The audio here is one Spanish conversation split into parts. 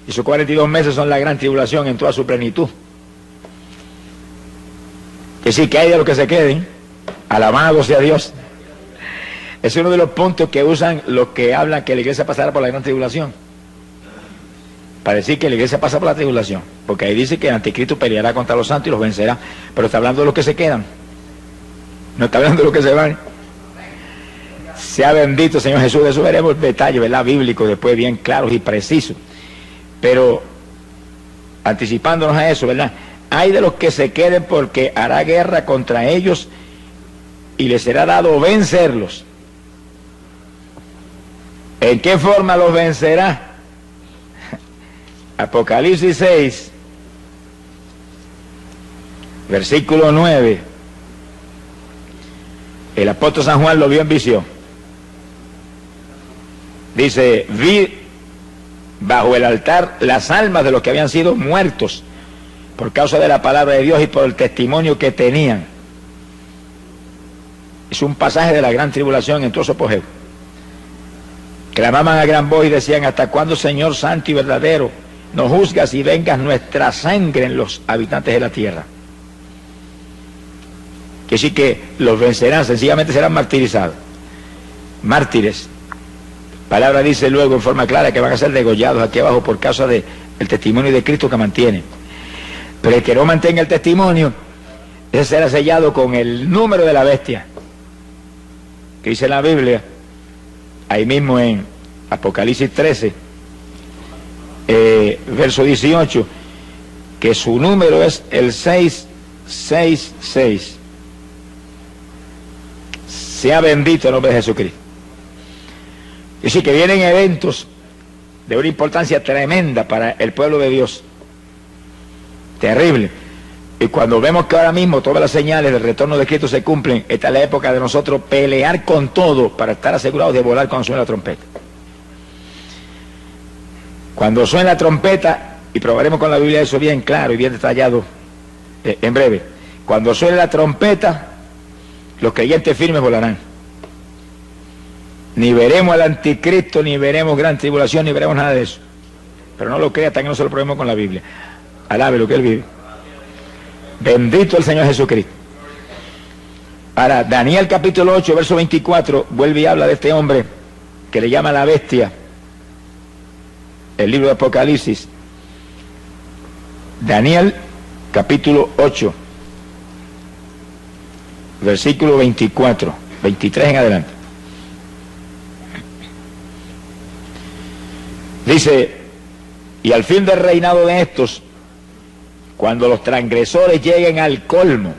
Y sus 42 meses son la gran tribulación en toda su plenitud. Es decir, que hay de los que se queden, alabado sea Dios. Es uno de los puntos que usan los que hablan que la iglesia pasará por la gran tribulación. Para decir que la iglesia pasa por la tribulación. Porque ahí dice que el anticristo peleará contra los santos y los vencerá. Pero está hablando de los que se quedan. No está hablando de los que se van. Sea bendito Señor Jesús. De eso veremos detalles, ¿verdad? Bíblicos después bien claros y precisos. Pero anticipándonos a eso, ¿verdad? Hay de los que se queden porque hará guerra contra ellos y les será dado vencerlos. ¿En qué forma los vencerá? Apocalipsis 6, versículo 9. El apóstol San Juan lo vio en visión. Dice, vi bajo el altar las almas de los que habían sido muertos por causa de la palabra de Dios y por el testimonio que tenían. Es un pasaje de la gran tribulación en todo su apogeo. Clamaban a gran voz y decían, ¿hasta cuándo, Señor santo y verdadero, nos juzgas y vengas nuestra sangre en los habitantes de la tierra? Que sí que los vencerán, sencillamente serán martirizados. Mártires. Palabra dice luego en forma clara que van a ser degollados aquí abajo por causa del testimonio de Cristo que mantienen. Pero el que no mantenga el testimonio, ese será sellado con el número de la bestia. Que dice la Biblia, ahí mismo en Apocalipsis 13, verso 18, que su número es el 666. Sea bendito el nombre de Jesucristo. Es decir, que vienen eventos de una importancia tremenda para el pueblo de Dios. Terrible. Y cuando vemos que ahora mismo todas las señales del retorno de Cristo se cumplen, esta es la época de nosotros pelear con todo para estar asegurados de volar cuando suene la trompeta. Cuando suene la trompeta, y probaremos con la Biblia eso bien claro y bien detallado en breve, cuando suene la trompeta, los creyentes firmes volarán. Ni veremos al anticristo, ni veremos gran tribulación, ni veremos nada de eso. Pero no lo crea hasta que no se lo probemos con la Biblia. Alabe lo que él vive. Bendito el Señor Jesucristo. Ahora, Daniel capítulo 8, verso 24, vuelve y habla de este hombre que le llama la bestia. El libro de Apocalipsis. Daniel capítulo 8, versículo 24, 23 en adelante. Dice, y al fin del reinado de estos, cuando los transgresores lleguen al colmo,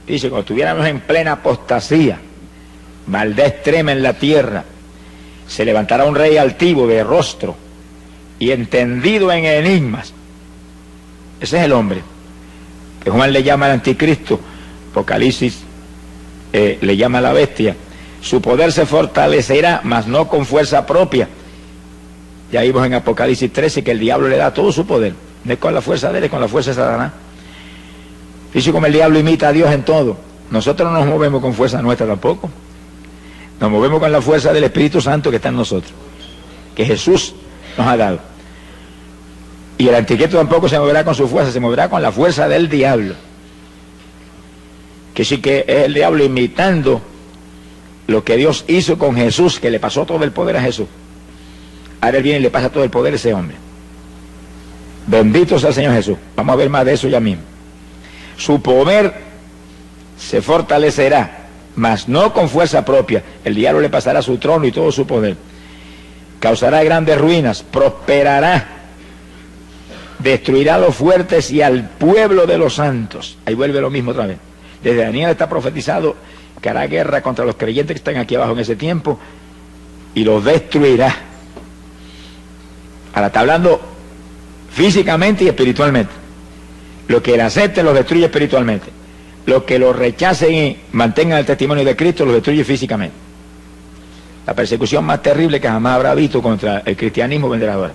dice, cuando estuviéramos en plena apostasía, maldad extrema en la tierra, se levantará un rey altivo de rostro y entendido en enigmas. Ese es el hombre que Juan le llama el anticristo, Apocalipsis le llama la bestia. Su poder se fortalecerá, mas no con fuerza propia. Ya vimos en Apocalipsis 13 que el diablo le da todo su poder. No es con la fuerza de él, es con la fuerza de Satanás. Dice como el diablo imita a Dios en todo. Nosotros no nos movemos con fuerza nuestra tampoco. Nos movemos con la fuerza del Espíritu Santo que está en nosotros, que Jesús nos ha dado. Y el anticristo tampoco se moverá con su fuerza, se moverá con la fuerza del diablo. Que sí que es el diablo imitando lo que Dios hizo con Jesús, que le pasó todo el poder a Jesús. Ahora él viene y le pasa todo el poder a ese hombre. Bendito sea el Señor Jesús. Vamos a ver más de eso ya mismo. Su poder se fortalecerá, mas no con fuerza propia. El diablo le pasará su trono y todo su poder. Causará grandes ruinas, prosperará, destruirá a los fuertes y al pueblo de los santos. Ahí vuelve lo mismo otra vez. Desde Daniel está profetizado que hará guerra contra los creyentes que están aquí abajo en ese tiempo y los destruirá. Ahora está hablando físicamente y espiritualmente. Los que le acepten los destruye espiritualmente. Los que lo rechacen y mantengan el testimonio de Cristo los destruye físicamente. La persecución más terrible que jamás habrá visto contra el cristianismo vendrá ahora.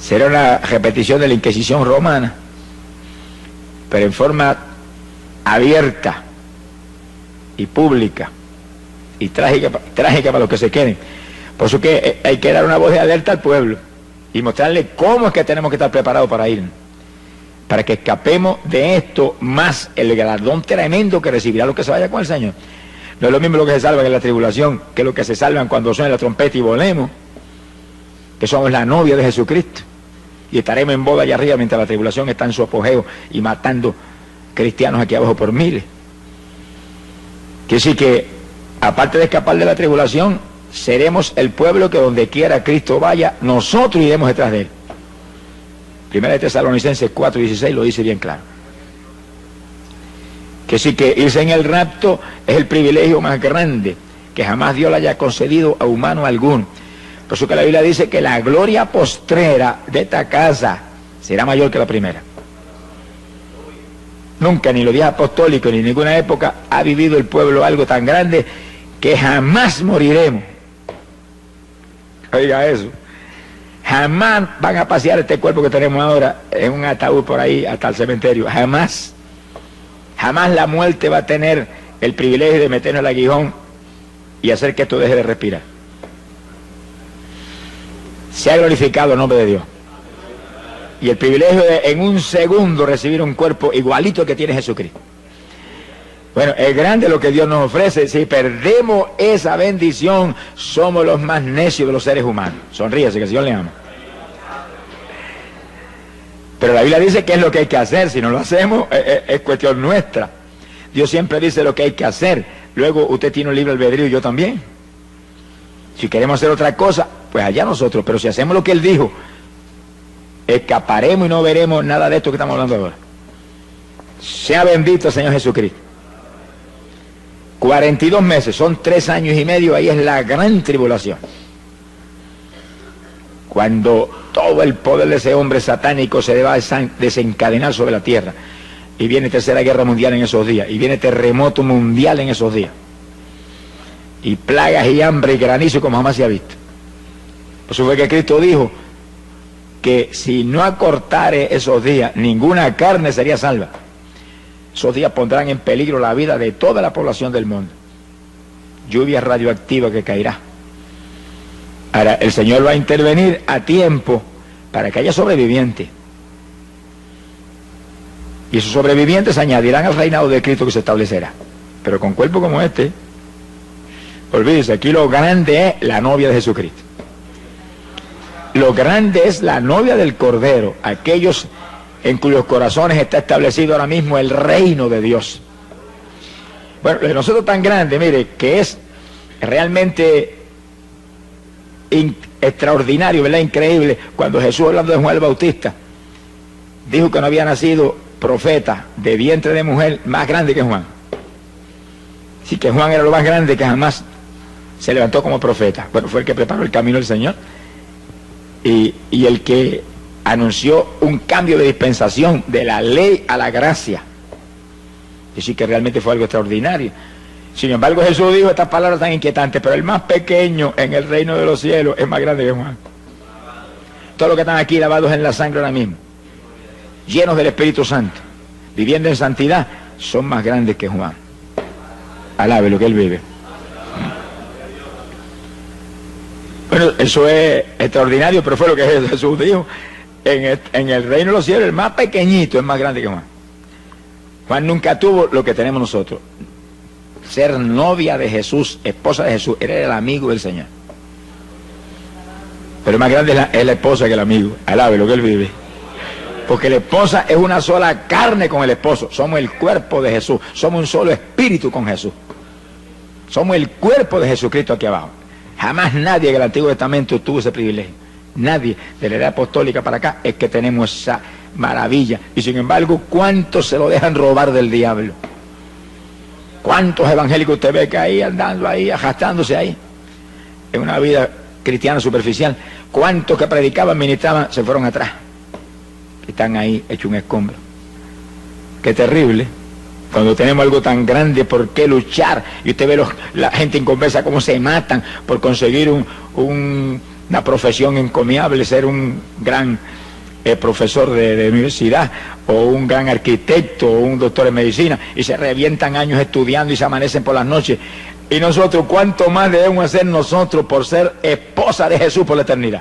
Será una repetición de la Inquisición romana, pero en forma abierta y pública y trágica para los que se queden. Por eso que hay que dar una voz de alerta al pueblo y mostrarle cómo es que tenemos que estar preparados para ir, para que escapemos de esto, más el galardón tremendo que recibirá los que se vayan con el Señor. No es lo mismo lo que se salvan en la tribulación que lo que se salvan cuando suene la trompeta y volemos, que somos la novia de Jesucristo y estaremos en boda allá arriba mientras la tribulación está en su apogeo y matando cristianos aquí abajo por miles. Quiere decir que, aparte de escapar de la tribulación, seremos el pueblo que donde quiera Cristo vaya, nosotros iremos detrás de él. Primera de Tesalonicenses 4:16 lo dice bien claro. Que sí, que irse en el rapto es el privilegio más grande que jamás Dios le haya concedido a humano alguno. Por eso que la Biblia dice que la gloria postrera de esta casa será mayor que la primera. Nunca, ni en los días apostólicos, ni en ninguna época, ha vivido el pueblo algo tan grande que jamás moriremos. Oiga eso. Jamás van a pasear este cuerpo que tenemos ahora en un ataúd por ahí hasta el cementerio. Jamás. Jamás la muerte va a tener el privilegio de meternos el aguijón y hacer que esto deje de respirar. Se ha glorificado el nombre de Dios. Y el privilegio de en un segundo recibir un cuerpo igualito que tiene Jesucristo. Bueno, es grande lo que Dios nos ofrece. Si perdemos esa bendición, somos los más necios de los seres humanos. Sonríese, que el Señor le ama. Pero la Biblia dice qué es lo que hay que hacer. Si no lo hacemos, es cuestión nuestra. Dios siempre dice lo que hay que hacer. Luego usted tiene un libre albedrío y yo también. Si queremos hacer otra cosa, pues allá nosotros. Pero si hacemos lo que Él dijo, escaparemos y no veremos nada de esto que estamos hablando ahora. Sea bendito el Señor Jesucristo. 42 meses, son 3 años y medio, ahí es la gran tribulación. Cuando todo el poder de ese hombre satánico se va a desencadenar sobre la tierra. Y viene tercera guerra mundial en esos días. Y viene terremoto mundial en esos días. Y plagas y hambre y granizo como jamás se ha visto. Por eso fue que Cristo dijo que si no acortare esos días, ninguna carne sería salva. Esos días pondrán en peligro la vida de toda la población del mundo. Lluvia radioactiva que caerá. Ahora, el Señor va a intervenir a tiempo para que haya sobrevivientes. Y esos sobrevivientes se añadirán al reinado de Cristo que se establecerá. Pero con cuerpo como este, olvídese, aquí lo grande es la novia de Jesucristo. Lo grande es la novia del Cordero, aquellos en cuyos corazones está establecido ahora mismo el reino de Dios. Bueno, lo de nosotros tan grande, mire, que es realmente extraordinario, ¿verdad? Increíble, cuando Jesús, hablando de Juan el Bautista, dijo que no había nacido profeta de vientre de mujer más grande que Juan. Sí, que Juan era lo más grande que jamás se levantó como profeta. Bueno, fue el que preparó el camino del Señor y el que anunció un cambio de dispensación de la ley a la gracia. Y sí que realmente fue algo extraordinario. Sin embargo, Jesús dijo estas palabras tan inquietantes: pero el más pequeño en el reino de los cielos es más grande que Juan. Todos los que están aquí lavados en la sangre ahora mismo, llenos del Espíritu Santo, viviendo en santidad, son más grandes que Juan. Alabe lo que él vive. Bueno, eso es extraordinario, pero fue lo que Jesús dijo. En el reino de los cielos, el más pequeñito es más grande que Juan. Juan nunca tuvo lo que tenemos nosotros. Ser novia de Jesús, esposa de Jesús. Él era el amigo del Señor. Pero más grande es la esposa que el amigo. Alabe lo que él vive. Porque la esposa es una sola carne con el esposo. Somos el cuerpo de Jesús. Somos un solo espíritu con Jesús. Somos el cuerpo de Jesucristo aquí abajo. Jamás nadie en el Antiguo Testamento tuvo ese privilegio. Nadie de la edad apostólica para acá es que tenemos esa maravilla. Y sin embargo, ¿cuántos se lo dejan robar del diablo? ¿Cuántos evangélicos usted ve que ahí andando ahí, arrastrándose ahí en una vida cristiana superficial? ¿Cuántos que predicaban, ministraban, se fueron atrás? Están ahí hecho un escombro. Qué terrible. Cuando tenemos algo tan grande, ¿por qué luchar? Y usted ve la gente inconversa cómo se matan por conseguir una profesión encomiable, ser un gran profesor de universidad, o un gran arquitecto, o un doctor en medicina, y se revientan años estudiando y se amanecen por las noches Y nosotros, ¿cuánto más debemos hacer nosotros por ser esposa de Jesús por la eternidad?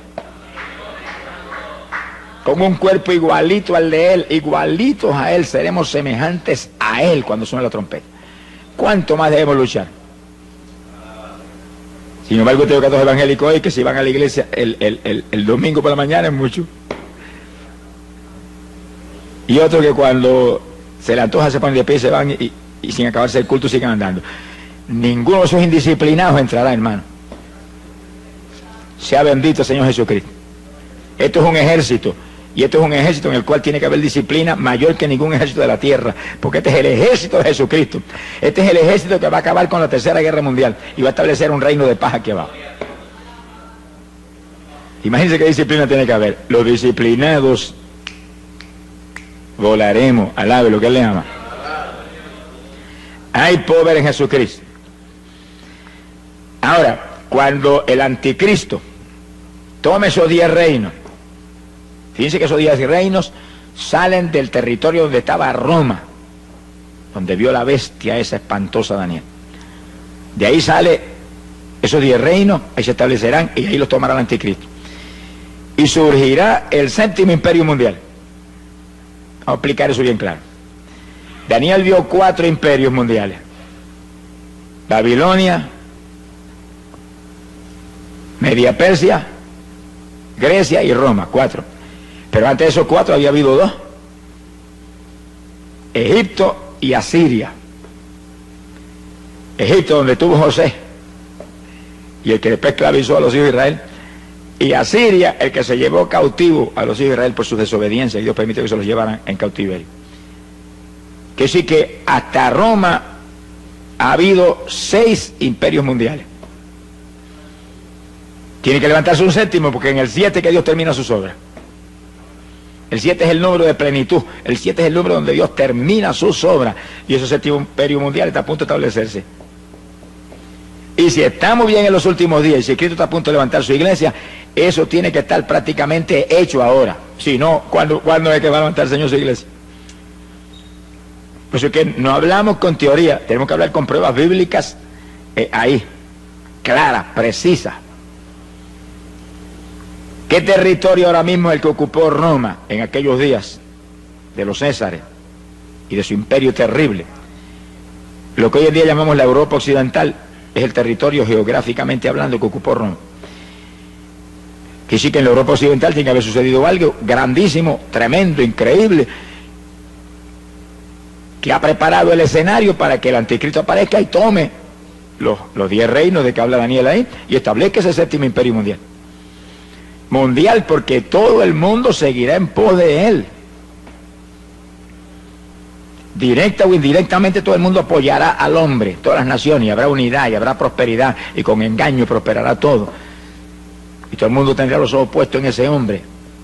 Con un cuerpo igualito al de Él, igualitos a Él, seremos semejantes a Él cuando suene la trompeta. ¿Cuánto más debemos luchar? Sin embargo, tengo casos evangélicos hoy que si van a la iglesia el domingo por la mañana es mucho. Y otros que cuando se le antoja se ponen de pie y se van y sin acabarse el culto siguen andando. Ninguno de esos indisciplinados entrará, hermano. Sea bendito el Señor Jesucristo. Esto es un ejército. Y esto es un ejército en el cual tiene que haber disciplina mayor que ningún ejército de la tierra, porque este es el ejército de Jesucristo. Este es el ejército que va a acabar con la Tercera Guerra Mundial y va a establecer un reino de paz aquí abajo. Imagínense qué disciplina tiene que haber. Los disciplinados volaremos, alabe lo que Él le ama. Hay poder en Jesucristo. Ahora, cuando el anticristo tome esos 10 reinos, fíjense que esos 10 reinos salen del territorio donde estaba Roma, donde vio la bestia esa espantosa Daniel. De ahí sale esos 10 reinos, ahí se establecerán y ahí los tomará el anticristo. Y surgirá el 7º imperio mundial. Vamos a explicar eso bien claro. Daniel vio 4 imperios mundiales: Babilonia, Media Persia, Grecia y Roma, 4. Pero antes de esos 4 había habido 2: Egipto y Asiria. Egipto, donde estuvo José y el que después esclavizó a los hijos de Israel, y Asiria, el que se llevó cautivo a los hijos de Israel por su desobediencia, y Dios permitió que se los llevaran en cautiverio. Que sí que hasta Roma ha habido 6 imperios mundiales. Tiene que levantarse un 7º, porque en el 7 que Dios termina sus obras. El 7 es el número de plenitud. El 7 es el número donde Dios termina sus obras. Y ese 7º imperio mundial está a punto de establecerse. Y si estamos bien en los últimos días, y si Cristo está a punto de levantar su iglesia, eso tiene que estar prácticamente hecho ahora. Si no, ¿cuándo es que va a levantar el Señor su iglesia? Por eso es que no hablamos con teoría, tenemos que hablar con pruebas bíblicas ahí, claras, precisas. ¿Qué territorio ahora mismo es el que ocupó Roma en aquellos días de los Césares y de su imperio terrible? Lo que hoy en día llamamos la Europa occidental es el territorio geográficamente hablando que ocupó Roma. Que sí que en la Europa occidental tiene que haber sucedido algo grandísimo, tremendo, increíble, que ha preparado el escenario para que el anticristo aparezca y tome los 10 reinos de que habla Daniel ahí y establezca ese 7º imperio mundial. Mundial, porque todo el mundo seguirá en pos de él. Directa o indirectamente todo el mundo apoyará al hombre, todas las naciones, y habrá unidad y habrá prosperidad, y con engaño prosperará todo. Y todo el mundo tendrá los ojos puestos en ese hombre.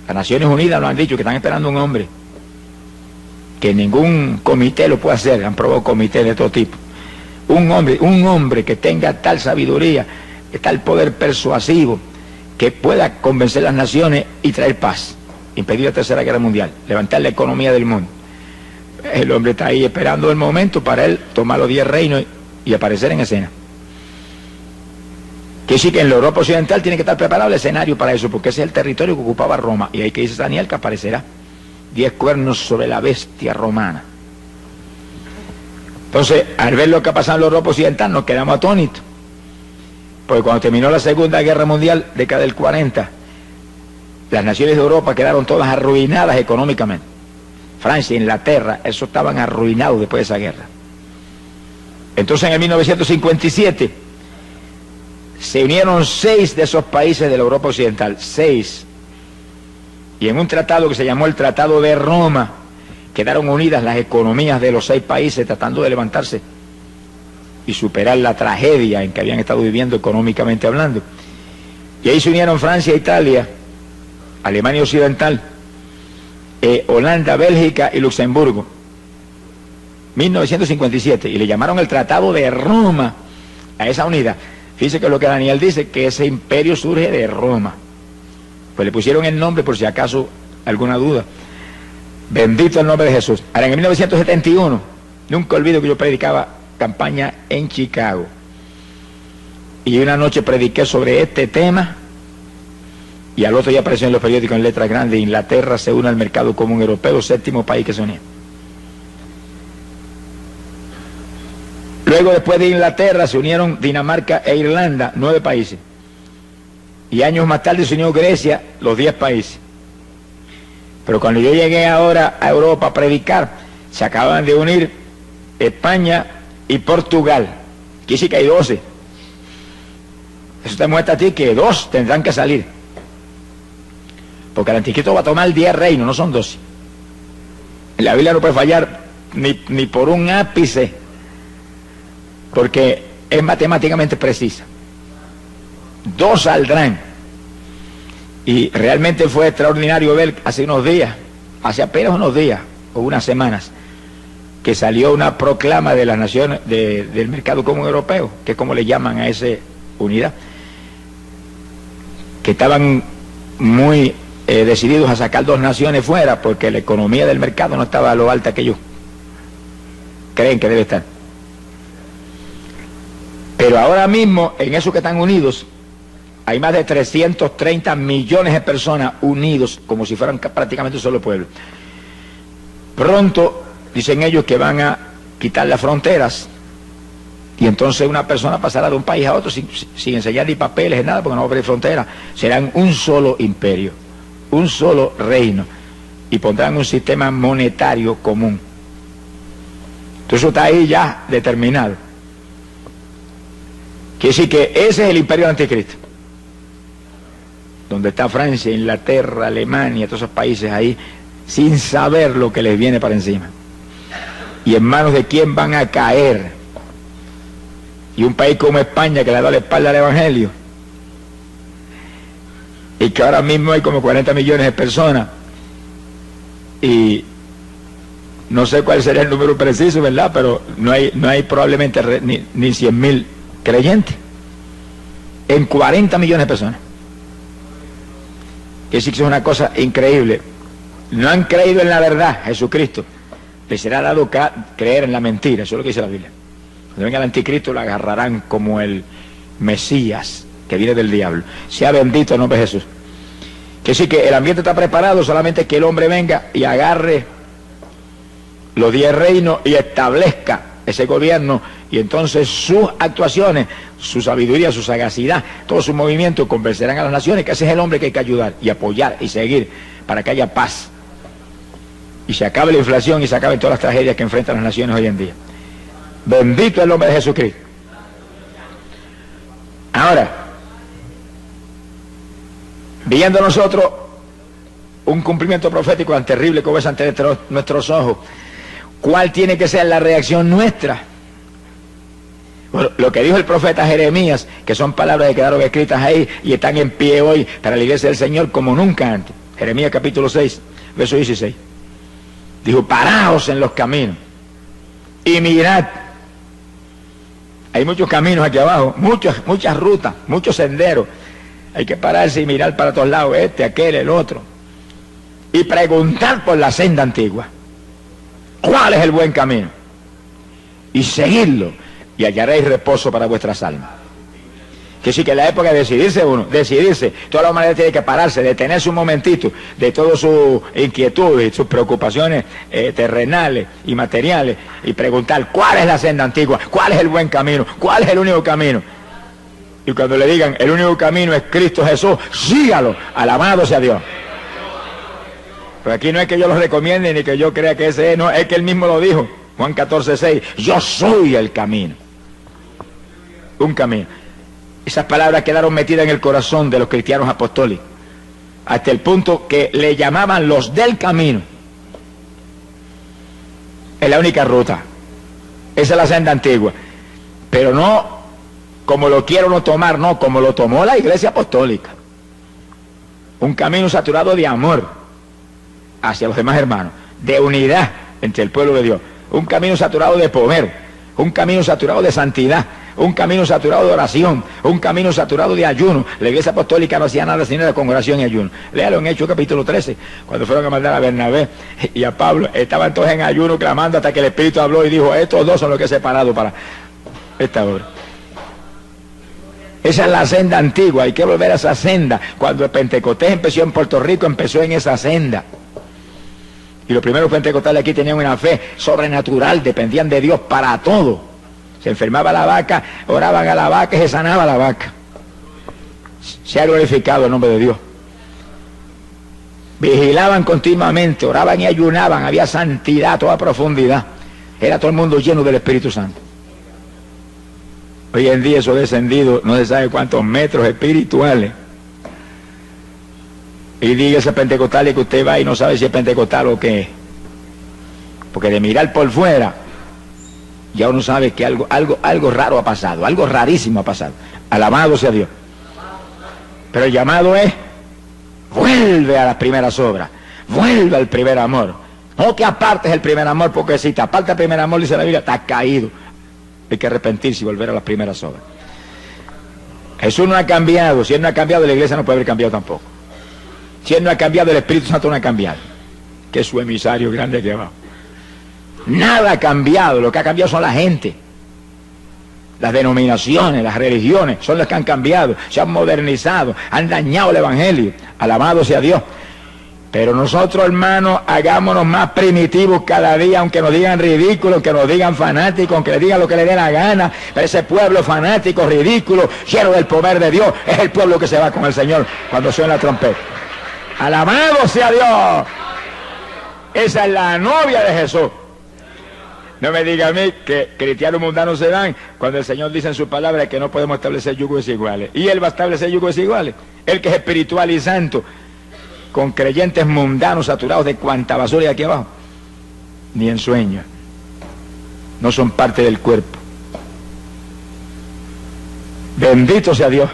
Las Naciones Unidas nos han dicho que están esperando un hombre, que ningún comité lo puede hacer, han probado comités de todo tipo. Un hombre que tenga tal sabiduría, tal poder persuasivo, que pueda convencer a las naciones y traer paz, impedir la Tercera Guerra Mundial, levantar la economía del mundo. El hombre está ahí esperando el momento para él tomar los 10 reinos y aparecer en escena. Que sí que en la Europa occidental tiene que estar preparado el escenario para eso, porque ese es el territorio que ocupaba Roma, y ahí que dice Daniel que aparecerá 10 cuernos sobre la bestia romana. Entonces, al ver lo que ha pasado en la Europa occidental, nos quedamos atónitos. Porque cuando terminó la Segunda Guerra Mundial, década del 40, las naciones de Europa quedaron todas arruinadas económicamente. Francia, Inglaterra, eso estaban arruinados después de esa guerra. Entonces en el 1957 se unieron 6 de esos países de la Europa occidental, 6. Y en un tratado que se llamó el Tratado de Roma, quedaron unidas las economías de los 6 países tratando de levantarse y superar la tragedia en que habían estado viviendo económicamente hablando. Y ahí se unieron Francia, Italia, Alemania Occidental, Holanda, Bélgica y Luxemburgo. 1957, y le llamaron el Tratado de Roma a esa unidad. Fíjense que lo que Daniel dice, que ese imperio surge de Roma. Pues le pusieron el nombre por si acaso alguna duda. Bendito el nombre de Jesús. Ahora, en 1971, nunca olvido que yo predicaba campaña en Chicago. y una noche prediqué sobre este tema, y al otro día apareció en los periódicos en letras grandes: Inglaterra se une al mercado común europeo, 7º país que se unía. Luego, después de Inglaterra, se unieron Dinamarca e Irlanda, 9 países. Y años más tarde se unió Grecia, los 10 países. Pero cuando yo llegué ahora a Europa a predicar, se acaban de unir España y Portugal. Aquí sí que hay 12. Eso te muestra a ti que 2 tendrán que salir. Porque el anticristo va a tomar 10 reinos, no son 12. La Biblia no puede fallar ni por un ápice, porque es matemáticamente precisa. 2 saldrán. Y realmente fue extraordinario ver hace apenas unos días o unas semanas, que salió una proclama de las naciones del mercado común europeo, que es como le llaman a esa unidad, que estaban muy decididos a sacar 2 naciones fuera, porque la economía del mercado no estaba a lo alta que ellos creen que debe estar. Pero ahora mismo, en esos que están unidos, hay más de 330 millones de personas unidos, como si fueran prácticamente un solo pueblo. Pronto, dicen ellos, que van a quitar las fronteras, y entonces una persona pasará de un país a otro sin enseñar ni papeles, nada, porque no va a haber frontera. Serán un solo imperio, un solo reino, y pondrán un sistema monetario común. Entonces eso está ahí ya determinado. Quiere decir que ese es el imperio del anticristo, donde está Francia, Inglaterra, Alemania, todos esos países ahí, sin saber lo que les viene para encima. ¿Y en manos de quién van a caer? Y un país como España, que le ha dado la espalda al Evangelio, y que ahora mismo hay como 40 millones de personas, y no sé cuál sería el número preciso, ¿verdad? Pero no hay probablemente ni 100.000 creyentes en 40 millones de personas. Que sí que es una cosa increíble. No han creído en la verdad, Jesucristo. Les será dado creer en la mentira. Eso es lo que dice la Biblia. Cuando venga el anticristo, lo agarrarán como el Mesías, que viene del diablo. Sea bendito el nombre de Jesús. Que sí que el ambiente está preparado, solamente que el hombre venga y agarre los 10 reinos y establezca ese gobierno, y entonces sus actuaciones, su sabiduría, su sagacidad, todo su movimiento convencerán a las naciones que ese es el hombre que hay que ayudar y apoyar y seguir para que haya paz y se acabe la inflación y se acaben todas las tragedias que enfrentan las naciones hoy en día. Bendito el nombre de Jesucristo. Ahora, viendo nosotros un cumplimiento profético tan terrible como es ante nuestros ojos, ¿cuál tiene que ser la reacción nuestra? Bueno, lo que dijo el profeta Jeremías, que son palabras que quedaron escritas ahí y están en pie hoy para la iglesia del Señor como nunca antes. Jeremías capítulo 6, verso 16. Dijo: paraos en los caminos y mirad. Hay muchos caminos aquí abajo, muchas rutas, muchos senderos. Hay que pararse y mirar para todos lados, aquel, el otro. Y preguntar por la senda antigua. ¿Cuál es el buen camino? Y seguirlo, y hallaréis reposo para vuestras almas. Que sí, que en la época de decidirse, toda la humanidad tiene que pararse, detenerse un momentito de todas sus inquietudes y sus preocupaciones terrenales y materiales, y preguntar: ¿cuál es la senda antigua? ¿Cuál es el buen camino? ¿Cuál es el único camino? Y cuando le digan: el único camino es Cristo Jesús, sígalo, alabado sea Dios. Pero aquí no es que yo lo recomiende ni que yo crea que ese es, no, es que él mismo lo dijo, Juan 14:6, yo soy el camino. Un camino. Esas palabras quedaron metidas en el corazón de los cristianos apostólicos, hasta el punto que le llamaban los del camino. Es la única ruta, esa es la senda antigua, pero no como lo quiere uno tomar, no, como lo tomó la iglesia apostólica. Un camino saturado de amor hacia los demás hermanos, de unidad entre el pueblo de Dios, un camino saturado de poder, un camino saturado de santidad, un camino saturado de oración, un camino saturado de ayuno. La iglesia apostólica no hacía nada sino de congregación y ayuno. Léalo en Hechos capítulo 13, cuando fueron a mandar a Bernabé y a Pablo, estaban todos en ayuno clamando hasta que el Espíritu habló y dijo: estos dos son los que he separado para esta obra. Esa es la senda antigua, hay que volver a esa senda. Cuando el Pentecostés empezó en Puerto Rico, empezó en esa senda. Y los primeros pentecostales aquí tenían una fe sobrenatural, dependían de Dios para todo. Se enfermaba la vaca, oraban a la vaca y se sanaba la vaca. Se ha glorificado el nombre de Dios. Vigilaban continuamente, oraban y ayunaban, había santidad a toda profundidad. Era todo el mundo lleno del Espíritu Santo. Hoy en día eso ha descendido no se sabe cuántos metros espirituales. Y diga ese pentecostal que usted va y no sabe si es pentecostal o qué es. Porque de mirar por fuera, ya uno sabe que algo raro ha pasado, algo rarísimo ha pasado. Alabado sea Dios. Pero el llamado es, vuelve a las primeras obras, vuelve al primer amor. No que apartes el primer amor, porque si te apartas el primer amor, dice la Biblia, estás caído. Hay que arrepentirse y volver a las primeras obras. Jesús no ha cambiado. Si Él no ha cambiado, la iglesia no puede haber cambiado tampoco. Si Él no ha cambiado, el Espíritu Santo no ha cambiado. Que es su emisario grande aquí abajo. Nada ha cambiado. Lo que ha cambiado son la gente. Las denominaciones, las religiones, son las que han cambiado. Se han modernizado, han dañado el Evangelio. Alabado sea Dios. Pero nosotros, hermanos, hagámonos más primitivos cada día, aunque nos digan ridículos, aunque nos digan fanáticos, aunque le digan lo que le dé la gana. Pero ese pueblo fanático, ridículo, lleno del poder de Dios, es el pueblo que se va con el Señor cuando suena la trompeta. ¡Alabado sea Dios! Esa es la novia de Jesús. No me diga a mí que cristianos mundanos se dan cuando el Señor dice en su palabra que no podemos establecer yugos desiguales. Y Él va a establecer yugos desiguales. Él que es espiritual y santo, con creyentes mundanos saturados de cuanta basura hay aquí abajo. Ni en sueños. No son parte del cuerpo. Bendito sea Dios.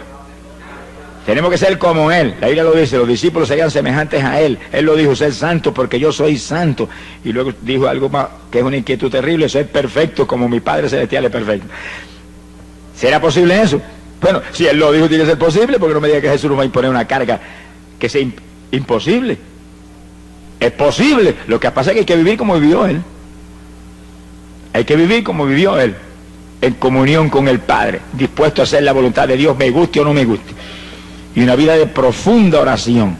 Tenemos que ser como Él. La Biblia lo dice, los discípulos serían semejantes a Él. Él lo dijo, ser santo porque yo soy santo. Y luego dijo algo más, que es una inquietud terrible, ser perfecto como mi Padre Celestial es perfecto. ¿Será posible eso? Bueno, si Él lo dijo, tiene que ser posible, porque no me diga que Jesús nos va a imponer una carga que sea imposible. Es posible. Lo que pasa es que hay que vivir como vivió Él. Hay que vivir como vivió Él, en comunión con el Padre, dispuesto a hacer la voluntad de Dios, me guste o no me guste. Y una vida de profunda oración.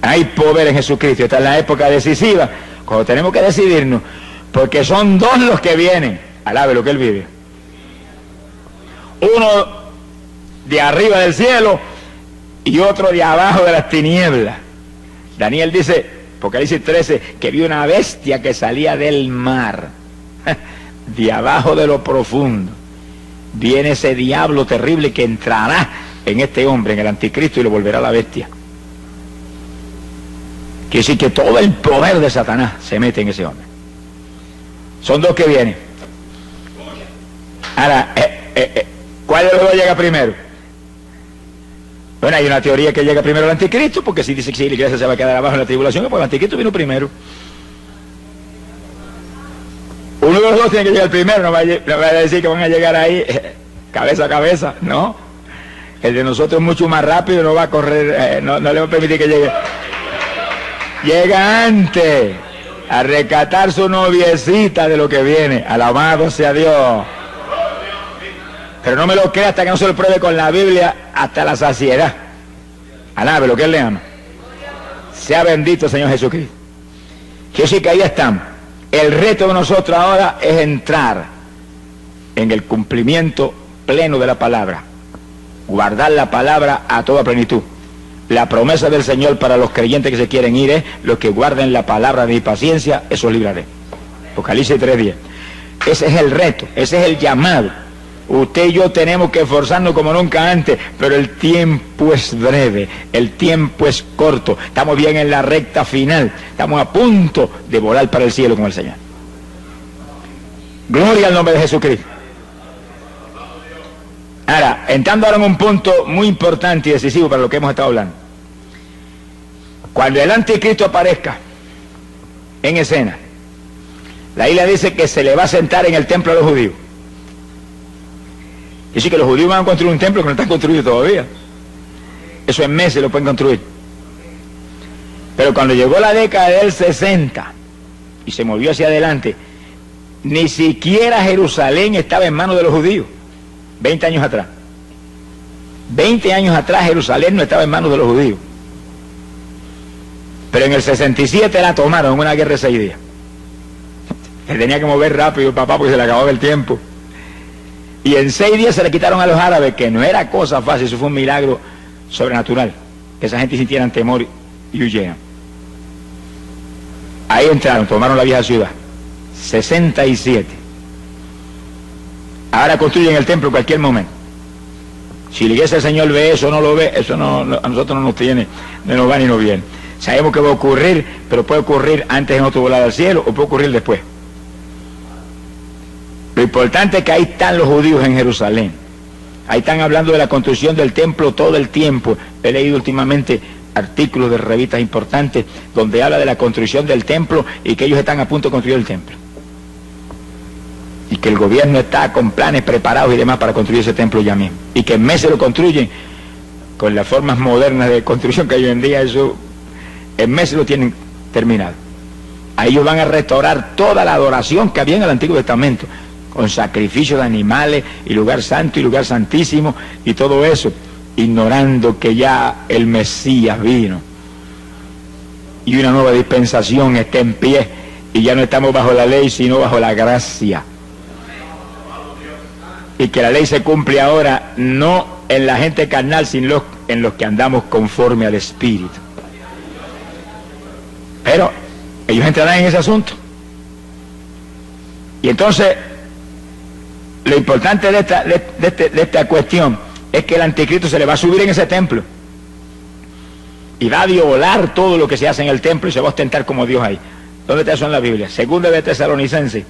Hay poder en Jesucristo. Esta es la época decisiva, cuando tenemos que decidirnos, porque son dos los que vienen. Alabe lo que Él vive. Uno de arriba del cielo y otro de abajo de las tinieblas. Daniel dice, Apocalipsis 13, que vio una bestia que salía del mar, de abajo de lo profundo. Viene ese diablo terrible que entrará en este hombre, en el anticristo, y lo volverá a la bestia. Quiere decir que todo el poder de Satanás se mete en ese hombre. Son dos que vienen. Ahora, ¿cuál de los dos llega primero? Bueno, hay una teoría que llega primero el anticristo, porque si dice que si la iglesia se va a quedar abajo en la tribulación, pues el anticristo vino primero. Uno de los dos tiene que llegar primero, no vaya a decir que van a llegar ahí cabeza a cabeza, no. El de nosotros es mucho más rápido, no va a correr, no le va a permitir que llegue. Llega antes a rescatar su noviecita de lo que viene. Alabado sea Dios. Pero no me lo crea hasta que no se lo pruebe con la Biblia hasta la saciedad. Alabe lo que Él le ama. Sea bendito Señor Jesucristo. Yo sí que ahí estamos. El reto de nosotros ahora es entrar en el cumplimiento pleno de la palabra. Guardar la palabra a toda plenitud. La promesa del Señor para los creyentes que se quieren ir es: los que guarden la palabra de mi paciencia, esos libraré. Apocalipsis 3:10. Ese es el reto, ese es el llamado. Usted y yo tenemos que esforzarnos como nunca antes, pero el tiempo es breve, el tiempo es corto. Estamos bien en la recta final, estamos a punto de volar para el cielo con el Señor. Gloria al nombre de Jesucristo. Ahora, entrando ahora en un punto muy importante y decisivo para lo que hemos estado hablando. Cuando el anticristo aparezca en escena, la Biblia dice que se le va a sentar en el templo a los judíos. Y sí que los judíos van a construir un templo que no está construido todavía. Eso en meses lo pueden construir. Pero cuando llegó la década del 60 y se movió hacia adelante, ni siquiera Jerusalén estaba en manos de los judíos. 20 años atrás. 20 años atrás Jerusalén no estaba en manos de los judíos. Pero en el 67 la tomaron en una guerra de 6 días. Él tenía que mover rápido el papá porque se le acababa el tiempo. Y en 6 días se le quitaron a los árabes, que no era cosa fácil, eso fue un milagro sobrenatural. Que esa gente sintieran temor y huyeran. Ahí entraron, tomaron la vieja ciudad. 67. Ahora construyen el templo en cualquier momento. Si la iglesia del Señor ve eso o no lo ve, eso no, a nosotros no nos tiene, no nos va ni nos viene. Sabemos que va a ocurrir, pero puede ocurrir antes en otro volado al cielo o puede ocurrir después. Lo importante es que ahí están los judíos en Jerusalén. Ahí están hablando de la construcción del templo todo el tiempo. He leído últimamente artículos de revistas importantes donde habla de la construcción del templo y que ellos están a punto de construir el templo. Y que el gobierno está con planes preparados y demás para construir ese templo ya mismo. Y que en meses lo construyen con las formas modernas de construcción que hay hoy en día, eso en meses lo tienen terminado. Ahí ellos van a restaurar toda la adoración que había en el Antiguo Testamento, con sacrificio de animales y lugar santo y lugar santísimo y todo eso, ignorando que ya el Mesías vino y una nueva dispensación está en pie y ya no estamos bajo la ley sino bajo la gracia, y que la ley se cumple ahora no en la gente carnal sino en los que andamos conforme al Espíritu. Pero ellos entrarán en ese asunto. Y entonces lo importante de esta cuestión es que el anticristo se le va a subir en ese templo y va a violar todo lo que se hace en el templo y se va a ostentar como Dios ahí. ¿Dónde está eso en la Biblia? Segunda de Tesalonicenses,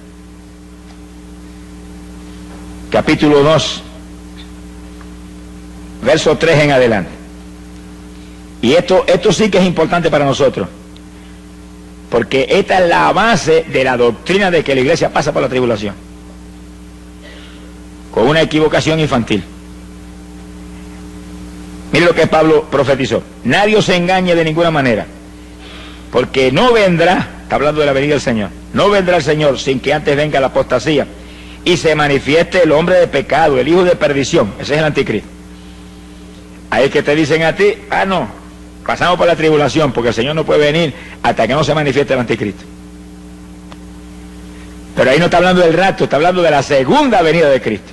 capítulo 2, verso 3 en adelante. Y esto sí que es importante para nosotros, porque esta es la base de la doctrina de que la iglesia pasa por la tribulación, con una equivocación infantil. Mire lo que Pablo profetizó: nadie os engañe de ninguna manera, porque no vendrá, está hablando de la venida del Señor, no vendrá el Señor sin que antes venga la apostasía y se manifieste el hombre de pecado, el hijo de perdición. Ese es el anticristo. Ahí es que te dicen a ti: no, pasamos por la tribulación porque el Señor no puede venir hasta que no se manifieste el anticristo. Pero ahí no está hablando del rapto, está hablando de la segunda venida de Cristo.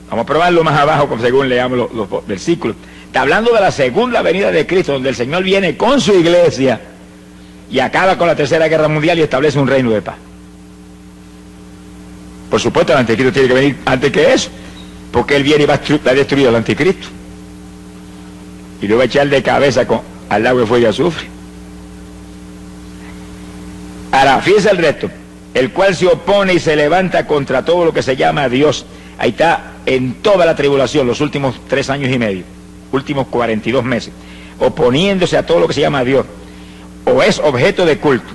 Vamos a probarlo más abajo según leamos los versículos. Está hablando de la segunda venida de Cristo, donde el Señor viene con su iglesia y acaba con la tercera guerra mundial y establece un reino de paz. Por supuesto, el anticristo tiene que venir antes que eso, porque él viene y va a destruir al anticristo y lo va a echar de cabeza al lago de fuego y azufre. Ahora, fíjese el resto: el cual se opone y se levanta contra todo lo que se llama Dios. Ahí está en toda la tribulación, los últimos 3 años y medio, últimos 42 meses, oponiéndose a todo lo que se llama Dios, o es objeto de culto.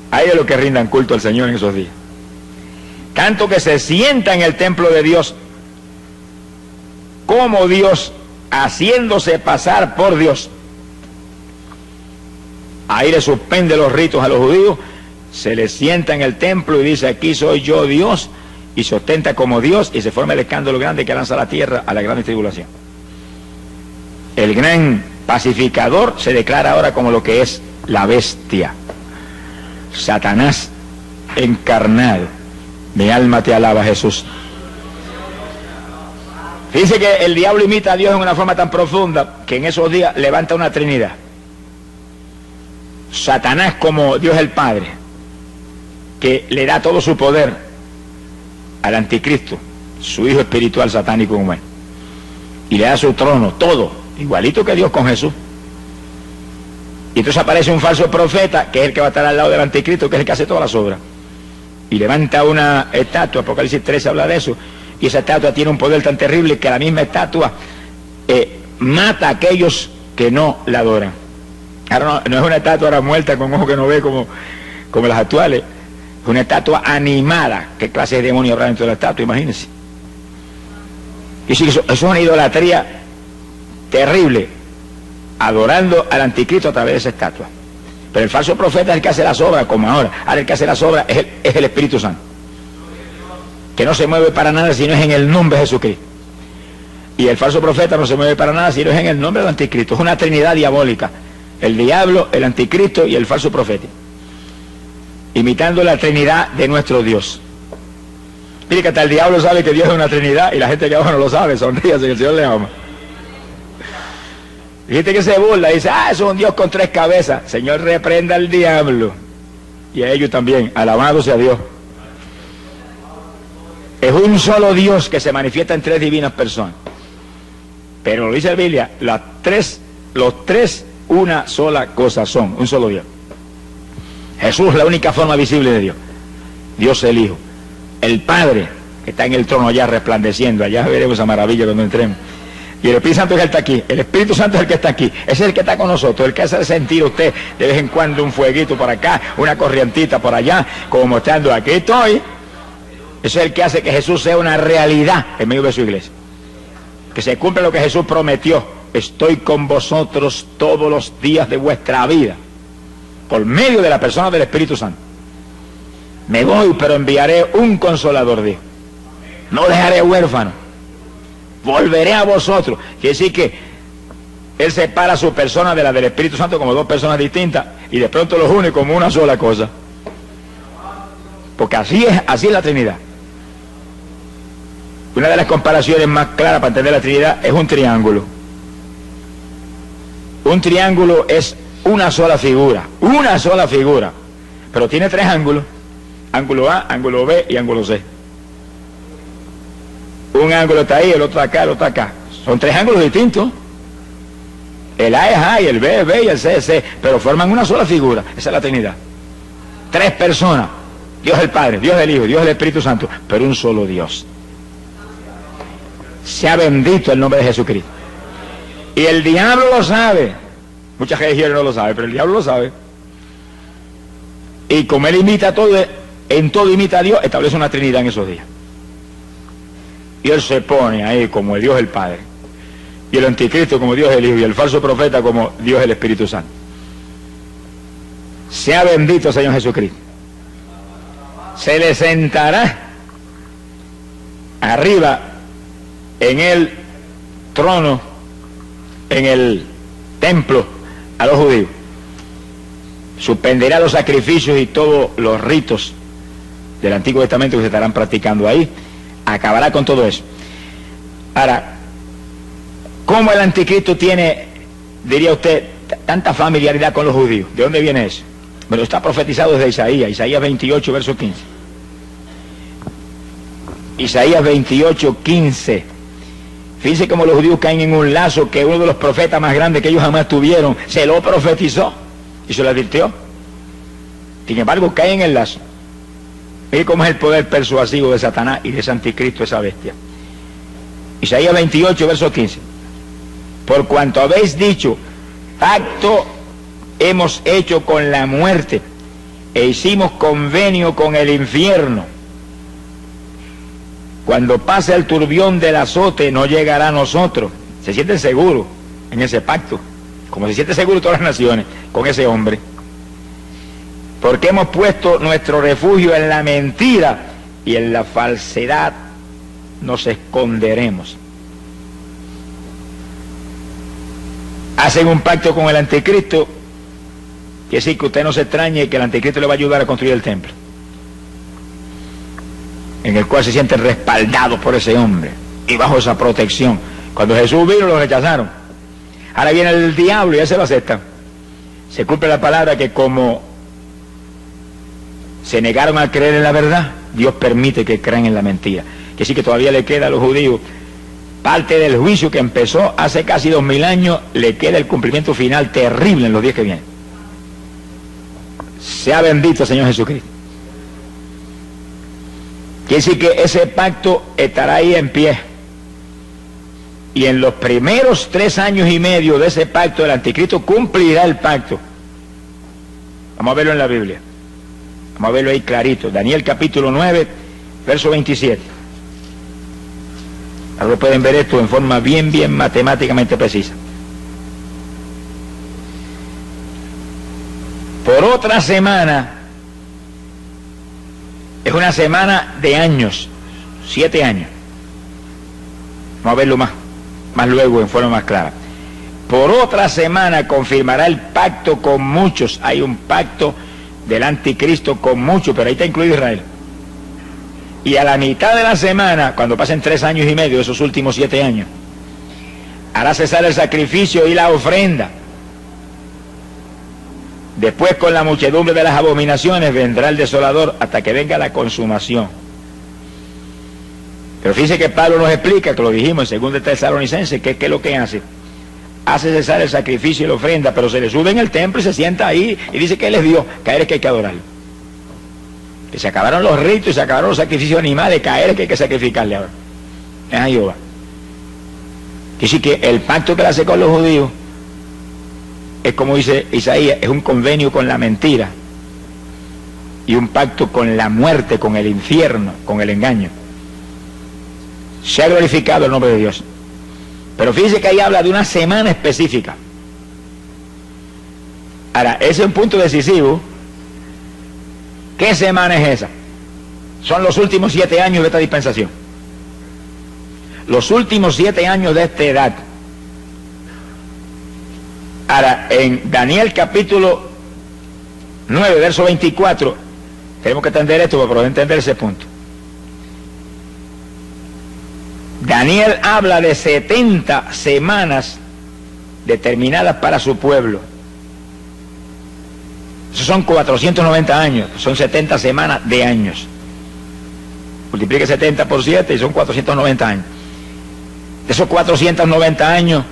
Hay de los que rindan culto al Señor en esos días. Tanto que se sienta en el templo de Dios como Dios, haciéndose pasar por Dios. Ahí le suspende los ritos a los judíos, se le sienta en el templo y dice: aquí soy yo Dios, y se ostenta como Dios, y se forma el escándalo grande que lanza a la tierra a la gran tribulación. El gran pacificador se declara ahora como lo que es la bestia, Satanás encarnado. Mi alma te alaba, Jesús. Dice que el diablo imita a Dios en una forma tan profunda que en esos días levanta una trinidad: Satanás como Dios el Padre, que le da todo su poder al anticristo, su hijo espiritual satánico humano, y le da su trono, todo, igualito que Dios con Jesús. Y entonces aparece un falso profeta, que es el que va a estar al lado del anticristo, que es el que hace todas las obras, y levanta una estatua. Apocalipsis 13 habla de eso, y esa estatua tiene un poder tan terrible que la misma estatua mata a aquellos que no la adoran. Ahora no es una estatua ahora muerta con ojos que no ve como las actuales. Es una estatua animada. ¿Qué clase de demonio habrá dentro de la estatua? Imagínense. Y sí, eso es una idolatría terrible, adorando al anticristo a través de esa estatua. Pero el falso profeta es el que hace las obras, como ahora. Ahora el que hace las obras es el Espíritu Santo, que no se mueve para nada si no es en el nombre de Jesucristo. Y el falso profeta no se mueve para nada si no es en el nombre del anticristo. Es una trinidad diabólica. El diablo, el anticristo y el falso profeta. Imitando la trinidad de nuestro Dios. Mire que hasta el diablo sabe que Dios es una trinidad y la gente que abajo no lo sabe. Sonríase que el Señor le ama. Y gente que se burla y dice, eso es un Dios con 3 cabezas. Señor, reprenda al diablo. Y a ellos también. Alabado sea Dios. Es un solo Dios que se manifiesta en 3 divinas personas. Pero lo dice la Biblia, los tres una sola cosa son, un solo Dios. Jesús es la única forma visible de Dios. Dios el Hijo. El Padre, que está en el trono allá resplandeciendo, allá veremos esa maravilla cuando entremos. Y el Espíritu Santo es el que está aquí, el Espíritu Santo es el que está aquí, ese es el que está con nosotros, el que hace sentir a usted de vez en cuando un fueguito por acá, una corrientita por allá, como mostrando aquí estoy. Ese es el que hace que Jesús sea una realidad en medio de su iglesia. Que se cumpla lo que Jesús prometió. Estoy con vosotros todos los días de vuestra vida. Por medio de la persona del Espíritu Santo. Me voy, pero enviaré un consolador, dijo. No dejaré huérfano. Volveré a vosotros. Quiere decir que Él separa su persona de la del Espíritu Santo como 2 personas distintas y de pronto los une como una sola cosa. Porque así es la Trinidad. Una de las comparaciones más claras para entender la Trinidad es un triángulo. Un triángulo es una sola figura, pero tiene 3 ángulos, ángulo A, ángulo B y ángulo C. Un ángulo está ahí, el otro acá, el otro acá. Son 3 ángulos distintos. El A es A y el B es B y el C es C, pero forman una sola figura. Esa es la Trinidad. 3 personas, Dios el Padre, Dios el Hijo, Dios el Espíritu Santo, pero un solo Dios. Sea bendito el nombre de Jesucristo. Y el diablo lo sabe. Muchas religiones no lo saben, pero el diablo lo sabe. Y como él imita todo, en todo imita a Dios, establece una trinidad en esos días. Y él se pone ahí como el Dios el Padre. Y el anticristo como Dios el Hijo. Y el falso profeta como Dios el Espíritu Santo. Sea bendito Señor Jesucristo. Se le sentará arriba en el trono, en el templo a los judíos. Suspenderá los sacrificios y todos los ritos del Antiguo Testamento que se estarán practicando ahí. Acabará con todo eso. Ahora, ¿cómo el anticristo tiene, diría usted, tanta familiaridad con los judíos? ¿De dónde viene eso? Bueno, está profetizado desde Isaías 28, verso 15. Isaías 28, 15. Fíjense cómo los judíos caen en un lazo que uno de los profetas más grandes que ellos jamás tuvieron se lo profetizó y se lo advirtió. Sin embargo, caen en el lazo. Mire cómo es el poder persuasivo de Satanás y de ese anticristo, esa bestia. Isaías 28, verso 15. Por cuanto habéis dicho, pacto hemos hecho con la muerte e hicimos convenio con el infierno. Cuando pase el turbión del azote no llegará a nosotros. Se sienten seguros en ese pacto, como se siente seguro todas las naciones con ese hombre. Porque hemos puesto nuestro refugio en la mentira y en la falsedad nos esconderemos. Hacen un pacto con el anticristo, quiere decir que usted no se extrañe que el anticristo le va a ayudar a construir el templo, en el cual se sienten respaldados por ese hombre y bajo esa protección. Cuando Jesús vino lo rechazaron. Ahora viene el diablo y ya se lo aceptan. Se cumple la palabra que como se negaron a creer en la verdad, Dios permite que crean en la mentira. Que sí que todavía le queda a los judíos parte del juicio que empezó hace casi 2000 años, le queda el cumplimiento final terrible en los días que vienen. Sea bendito Señor Jesucristo. Quiere decir que ese pacto estará ahí en pie. Y en los primeros 3 años y medio de ese pacto, el anticristo cumplirá el pacto. Vamos a verlo en la Biblia. Vamos a verlo ahí clarito. Daniel capítulo 9, verso 27. Ahora pueden ver esto en forma bien matemáticamente precisa. Por otra semana, es una semana de años, 7 años. Vamos a verlo más. más luego en forma más clara. Por otra semana confirmará el pacto con muchos. Hay un pacto del anticristo con muchos, pero ahí está incluido Israel. Y a la mitad de la semana, cuando pasen 3 años y medio, esos últimos 7 años, hará cesar el sacrificio y la ofrenda. Después, con la muchedumbre de las abominaciones, vendrá el desolador hasta que venga la consumación. Pero fíjense que Pablo nos explica, que lo dijimos en 2 Tesalonicenses, que es lo que hace. Hace cesar el sacrificio y la ofrenda, pero se le sube en el templo y se sienta ahí y dice que él es Dios, que a él es que hay que adorarlo. Que se acabaron los ritos y se acabaron los sacrificios animales, que a él es que hay que sacrificarle ahora. Es a Jehová. Dice que el pacto que él hace con los judíos es, como dice Isaías, es un convenio con la mentira y un pacto con la muerte, con el infierno, con el engaño. Se ha glorificado el nombre de Dios. Pero fíjense que ahí habla de una semana específica. Ahora, ese es un punto decisivo. ¿Qué semana es esa? Son los últimos 7 años de esta dispensación. Los últimos 7 años de esta edad. Ahora, en Daniel capítulo 9, verso 24, tenemos que entender esto para poder entender ese punto. Daniel habla de 70 semanas determinadas para su pueblo. Esos son 490 años, son 70 semanas de años. Multiplique 70 por 7 y son 490 años. De esos 490 años,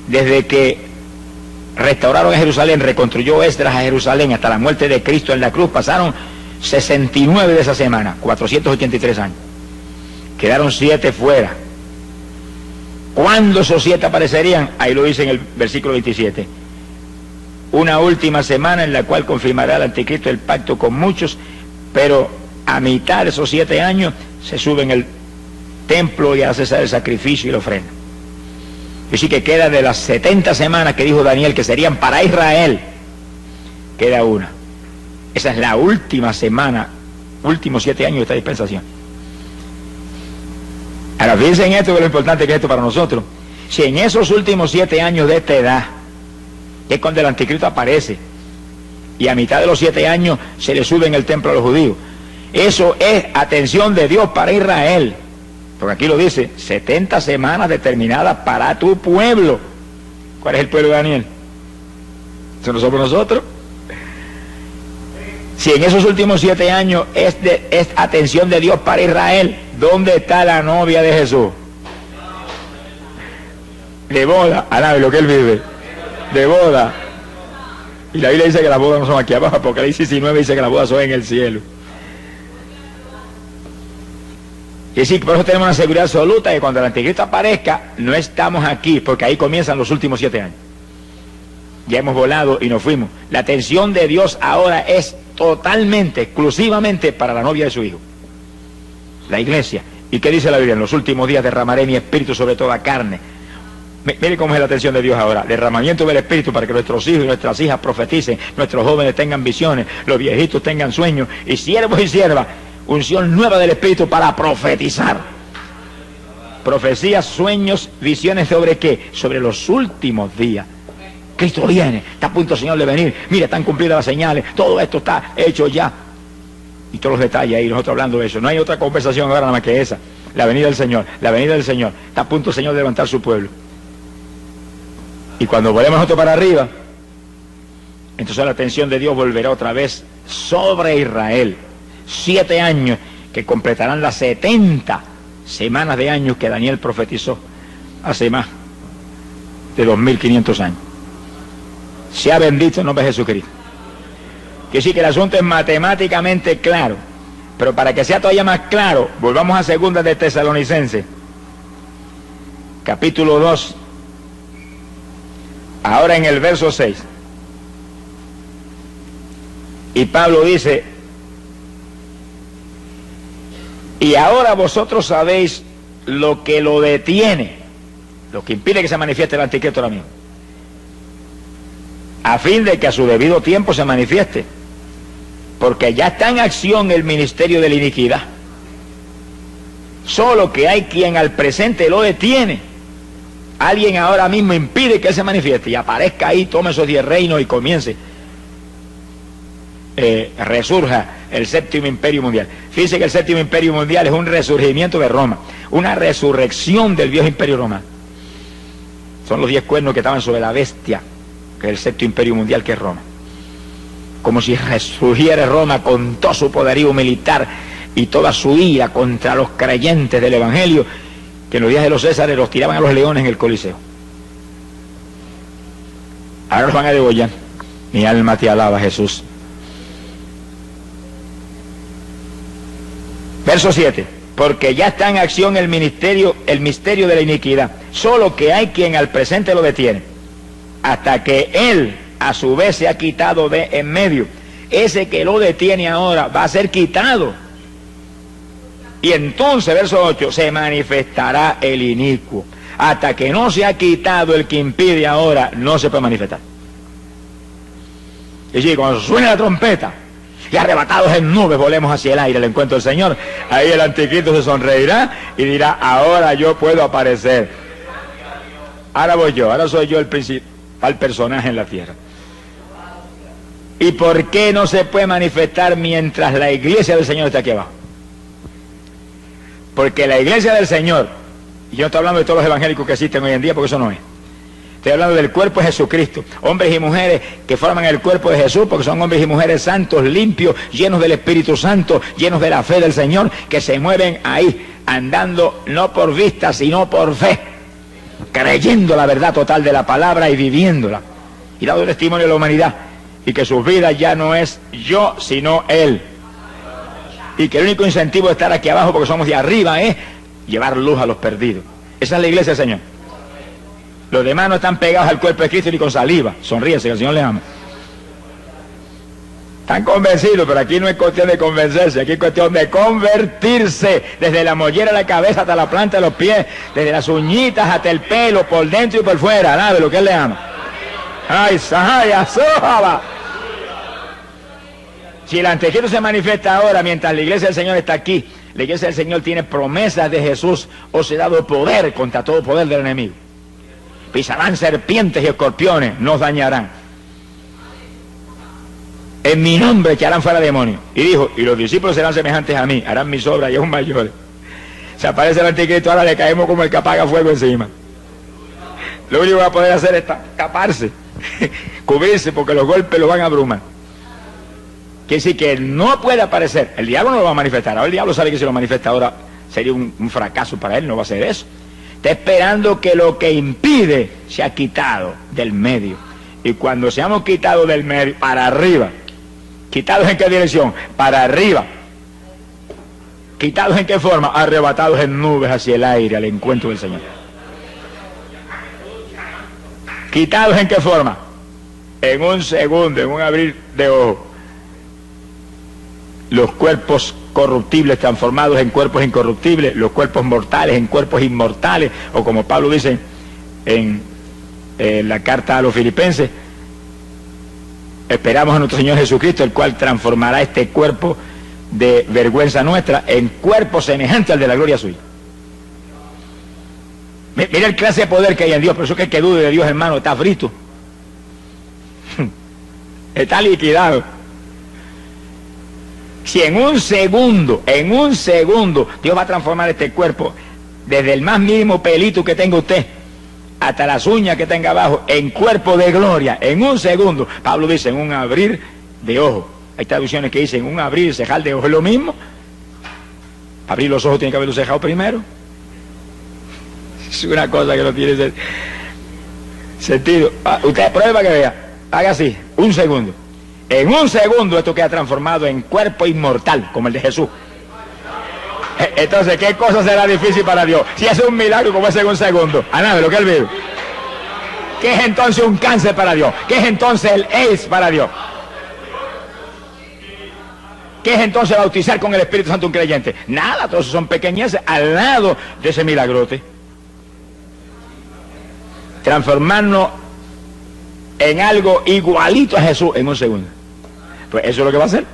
desde que restauraron a Jerusalén, reconstruyó Esdras a Jerusalén hasta la muerte de Cristo en la cruz, pasaron 69 de esa semana, 483 años. Quedaron 7 fuera. ¿Cuándo esos 7 aparecerían? Ahí lo dice en el versículo 27. Una última semana en la cual confirmará el anticristo el pacto con muchos, pero a mitad de esos 7 años se sube en el templo y hace cesar el sacrificio y la ofrenda. Y sí que queda de las 70 semanas que dijo Daniel que serían para Israel, queda una. Esa es la última semana, últimos 7 años de esta dispensación. Ahora fíjense en esto, que es lo importante que es esto para nosotros. Si en esos últimos 7 años de esta edad, es cuando el anticristo aparece, y a mitad de los 7 años se le sube en el templo a los judíos, eso es atención de Dios para Israel. Porque aquí lo dice, 70 semanas determinadas para tu pueblo. ¿Cuál es el pueblo de Daniel? ¿Eso no somos nosotros? Si en esos últimos 7 años es atención de Dios para Israel, ¿dónde está la novia de Jesús? De boda, a lo que él vive. De boda. Y la Biblia dice que las bodas no son aquí abajo, porque Apocalipsis 19 dice que las bodas son en el cielo. Y sí, por eso tenemos una seguridad absoluta de que cuando el anticristo aparezca, no estamos aquí, porque ahí comienzan los últimos 7 años. Ya hemos volado y nos fuimos. La atención de Dios ahora es totalmente, exclusivamente para la novia de su Hijo, la iglesia. ¿Y qué dice la Biblia? En los últimos días derramaré mi espíritu sobre toda carne. Mire cómo es la atención de Dios ahora. Derramamiento del espíritu para que nuestros hijos y nuestras hijas profeticen, nuestros jóvenes tengan visiones, los viejitos tengan sueños, y siervos y siervas, unción nueva del espíritu para profetizar. Profecías, sueños, visiones, ¿sobre qué? Sobre los últimos días. Cristo viene, está a punto el Señor de venir, mira, están cumplidas las señales, todo esto está hecho ya. Y todos los detalles ahí, nosotros hablando de eso. No hay otra conversación ahora nada más que esa. La venida del Señor, la venida del Señor. Está a punto el Señor de levantar su pueblo. Y cuando volvemos nosotros para arriba, entonces la atención de Dios volverá otra vez sobre Israel. 7 años que completarán las 70 semanas de años que Daniel profetizó hace más de 2500 años. Sea bendito el nombre de Jesucristo. Que sí, que el asunto es matemáticamente claro, pero para que sea todavía más claro, volvamos a 2 de Tesalonicenses, capítulo 2, ahora en el verso 6. Y Pablo dice: y ahora vosotros sabéis lo que lo detiene, lo que impide que se manifieste el anticristo ahora mismo, a fin de que a su debido tiempo se manifieste, porque ya está en acción el ministerio de la iniquidad, solo que hay quien al presente lo detiene, Alguien ahora mismo impide que Él se manifieste y aparezca ahí, tome esos 10 reinos y comience, resurja el séptimo imperio mundial. Fíjense que el séptimo imperio mundial es un resurgimiento de Roma, una resurrección del viejo imperio romano. Son los 10 cuernos que estaban sobre la bestia, que es el séptimo imperio mundial, que es Roma. Como si resurgiera Roma con todo su poderío militar y toda su ira contra los creyentes del Evangelio, que en los días de los Césares los tiraban a los leones en el Coliseo. Ahora los van a degollar. Mi alma te alaba, Jesús. Verso 7. Porque ya está en acción el misterio de la iniquidad, solo que hay quien al presente lo detiene, hasta que Él a su vez se ha quitado de en medio. Ese que lo detiene ahora va a ser quitado. Y entonces, verso 8, se manifestará el inicuo. Hasta que no se ha quitado el que impide ahora, no se puede manifestar. Y si cuando suene la trompeta y arrebatados en nubes volemos hacia el aire, el encuentro del Señor, ahí el anticristo se sonreirá y dirá: ahora yo puedo aparecer. Ahora voy yo, ahora soy yo el principal personaje en la tierra. ¿Y por qué no se puede manifestar mientras la iglesia del Señor está aquí abajo? Porque la iglesia del Señor, y yo no estoy hablando de todos los evangélicos que existen hoy en día, porque eso no es. Estoy hablando del cuerpo de Jesucristo, hombres y mujeres que forman el cuerpo de Jesús, porque son hombres y mujeres santos, limpios, llenos del Espíritu Santo, llenos de la fe del Señor, que se mueven ahí, andando no por vista, sino por fe, creyendo la verdad total de la palabra y viviéndola, y dando testimonio a la humanidad, y que sus vidas ya no es yo, sino Él. Y que el único incentivo de estar aquí abajo, porque somos de arriba, es llevar luz a los perdidos. Esa es la iglesia del Señor. Los demás no están pegados al cuerpo de Cristo ni con saliva. Sonríense, que el Señor les ama. Están convencidos, pero aquí no es cuestión de convencerse, aquí es cuestión de convertirse, desde la mollera de la cabeza hasta la planta de los pies, desde las uñitas hasta el pelo, por dentro y por fuera, nada de lo que Él le ama. ¡Ay, Sahaya, Sohaba! Si el anticristo se manifiesta ahora, mientras la iglesia del Señor está aquí, la iglesia del Señor tiene promesas de Jesús, os he dado poder contra todo poder del enemigo. Pisarán serpientes y escorpiones, no os dañarán. En mi nombre echarán fuera demonios. Y dijo: y los discípulos serán semejantes a mí, harán mis obras y aún mayores. Se aparece el anticristo, ahora le caemos como el que apaga fuego encima. Lo único que va a poder hacer es taparse, cubrirse, porque los golpes lo van a abrumar. Quiere decir que no puede aparecer. El diablo no lo va a manifestar. Ahora el diablo sabe que si lo manifiesta ahora sería un fracaso para él, no va a hacer eso. Está esperando que lo que impide se ha quitado del medio. Y cuando seamos quitados del medio, para arriba. ¿Quitados en qué dirección? Para arriba. ¿Quitados en qué forma? Arrebatados en nubes hacia el aire, al encuentro del Señor. ¿Quitados en qué forma? En un segundo, en un abrir de ojos. Los cuerpos corruptibles transformados en cuerpos incorruptibles, los cuerpos mortales en cuerpos inmortales, o como Pablo dice en la carta a los Filipenses, esperamos a nuestro Señor Jesucristo, el cual transformará este cuerpo de vergüenza nuestra en cuerpo semejante al de la gloria suya. Mira el clase de poder que hay en Dios, por eso que el que dude de Dios, hermano, está frito. Está liquidado. Si en un segundo, Dios va a transformar este cuerpo, desde el más mínimo pelito que tenga usted, hasta las uñas que tenga abajo, en cuerpo de gloria, en un segundo. Pablo dice, en un abrir de ojos. Hay traducciones que dicen, un abrir y cejar de ojos, ¿es lo mismo? Abrir los ojos tiene que haberlo cejado primero. Es una cosa que no tiene sentido. Usted prueba que vea, haga así, un segundo. En un segundo esto queda transformado en cuerpo inmortal, como el de Jesús. Entonces, ¿qué cosa será difícil para Dios? Si hace un milagro como ese en un segundo, a nada de lo que Él vive. ¿Qué es entonces un cáncer para Dios? ¿Qué es entonces el AIDS para Dios? ¿Qué es entonces bautizar con el Espíritu Santo un creyente? Nada, todos son pequeñeces al lado de ese milagrote. Transformarnos en algo igualito a Jesús en un segundo. Pues eso es lo que va a hacer.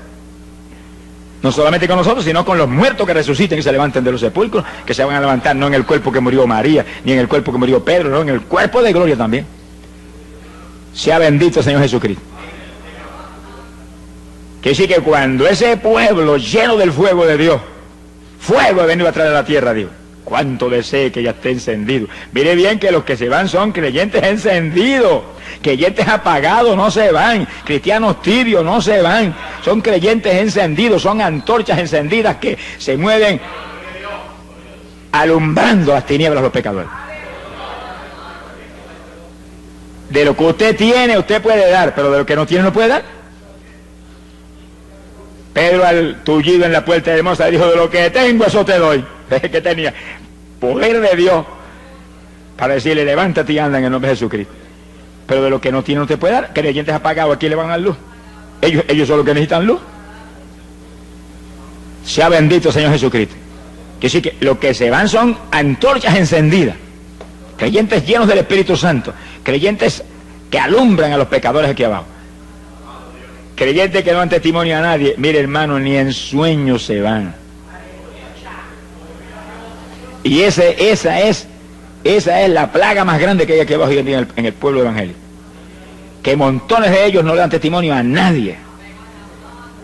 No solamente con nosotros, sino con los muertos que resuciten y se levanten de los sepulcros, que se van a levantar no en el cuerpo que murió María, ni en el cuerpo que murió Pedro, no, en el cuerpo de gloria también. Sea bendito el Señor Jesucristo. Que sí, que cuando ese pueblo lleno del fuego de Dios, fuego ha venido a traer a la tierra, Dios, cuánto desee que ya esté encendido. Mire bien que los que se van son creyentes encendidos, creyentes apagados no se van, cristianos tibios no se van, son creyentes encendidos, son antorchas encendidas que se mueven alumbrando las tinieblas de los pecadores. De lo que usted tiene, usted puede dar, pero de lo que no tiene, no puede dar. Pedro, al tullido en la puerta hermosa, dijo: de lo que tengo, eso te doy. Que tenía poder de Dios para decirle: levántate y anda en el nombre de Jesucristo. Pero de lo que no tiene, no te puede dar. Creyentes apagados, ¿a quién le van a dar luz? Ellos son los que necesitan luz. Sea bendito Señor Jesucristo. Que sí, que lo que se van son antorchas encendidas, creyentes llenos del Espíritu Santo, creyentes que alumbran a los pecadores aquí abajo, creyentes que no dan testimonio a nadie. Mire, hermano, ni en sueños se van. Y esa es la plaga más grande que hay aquí abajo hoy en día en el pueblo evangélico, que montones de ellos no le dan testimonio a nadie,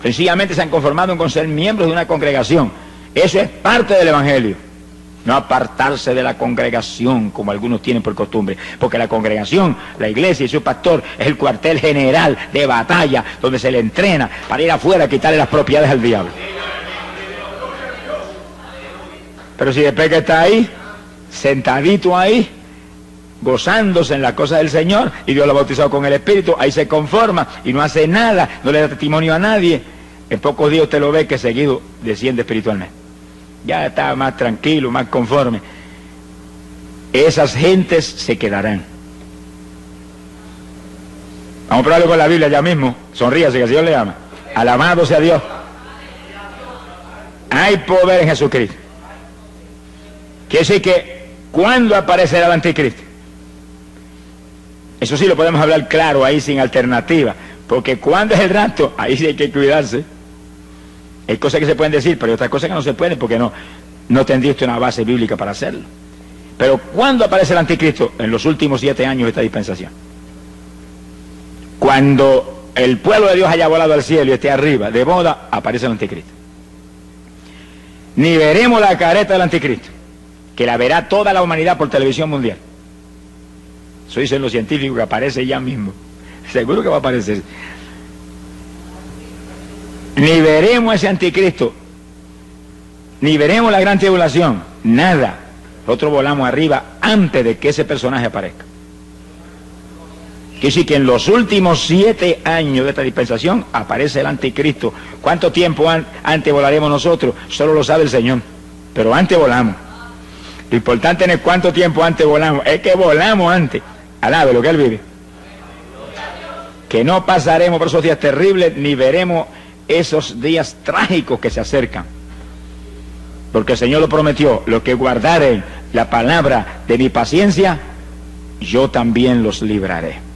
sencillamente se han conformado con ser miembros de una congregación. Eso es parte del evangelio, no apartarse de la congregación como algunos tienen por costumbre, porque la congregación, la iglesia y su pastor es el cuartel general de batalla donde se le entrena para ir afuera a quitarle las propiedades al diablo. Pero si después que está ahí, sentadito ahí, gozándose en las cosas del Señor, y Dios lo ha bautizado con el Espíritu, ahí se conforma y no hace nada, no le da testimonio a nadie, en pocos días usted lo ve que seguido desciende espiritualmente. Ya está más tranquilo, más conforme. Esas gentes se quedarán. Vamos a probarlo con la Biblia ya mismo. Sonríase, que el Señor le ama. Alabado sea Dios. Hay poder en Jesucristo. Quiere decir que, ¿cuándo aparecerá el anticristo? Eso sí lo podemos hablar claro ahí, sin alternativa, porque ¿cuándo es el rapto? Ahí sí hay que cuidarse. Hay cosas que se pueden decir, pero hay otras cosas que no se pueden, porque no tendría usted una base bíblica para hacerlo. Pero ¿cuándo aparece el anticristo? En los últimos 7 años de esta dispensación. Cuando el pueblo de Dios haya volado al cielo y esté arriba de boda, aparece el anticristo. Ni veremos la careta del anticristo, que la verá toda la humanidad por televisión mundial. Eso dicen los científicos, que aparece ya mismo. Seguro que va a aparecer. Ni veremos ese anticristo, ni veremos la gran tribulación, nada. Nosotros volamos arriba antes de que ese personaje aparezca. Quiere decir que en los últimos 7 años de esta dispensación aparece el anticristo. ¿Cuánto tiempo antes volaremos nosotros? Solo lo sabe el Señor, pero antes volamos. Lo importante no es cuánto tiempo antes volamos, es que volamos antes. Alabe lo que Él vive. Que no pasaremos por esos días terribles, ni veremos esos días trágicos que se acercan, porque el Señor lo prometió: los que guardaren la palabra de mi paciencia, yo también los libraré.